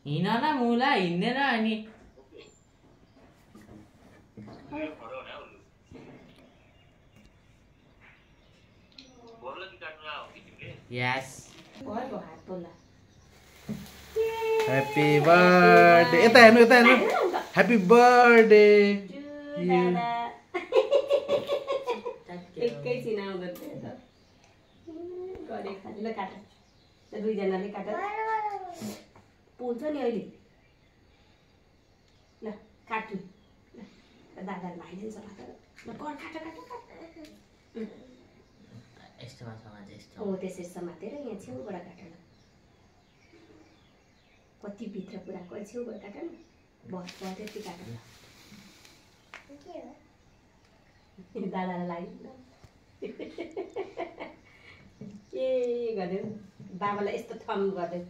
हिँड न मुला हिँड्दैन अनि यस Happy birthday. Eta हेर्नु Happy birthday. एकैछिन आउँदै थियो त गरे खाली ल काट दुई जनाले काट पोल्छ नि अहिले ल काट ल दादा भाइले समात ल कर काट यस्तोमा समाज यस्तो हो त्यसरी समातेर यहाँ छेउबाट काट ल कति भित्र पुराको छेउबाट काट न बस त्यति काट ल दादालाई लाग्यो के गर्यो बाबालाई यस्तो थम गर्दै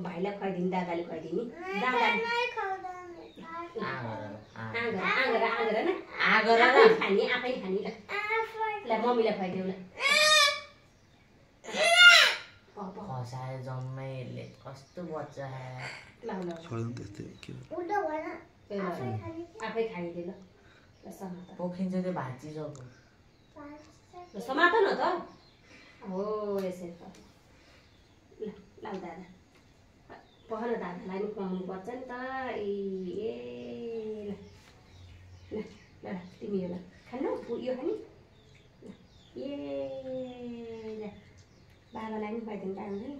भाइलाई खुवाइदिनु दादाले खुवाइदिनु खाने आफै खाने ल मम्मीलाई खुवाइदेऊ ल खसायो जम्मैले कस्तो बच्चा आफै खाइदे ल पोखिन्छ त्यो भाँची सक्यो समात न त हो यसरी ल लाउ दादा पहल दादालाई नि खुवाउनु पर्छ नि त ए ल ल तिमी यो ल खानु यो खाने ए ल बाबालाई नि खुवाइदिनु पाउँदैन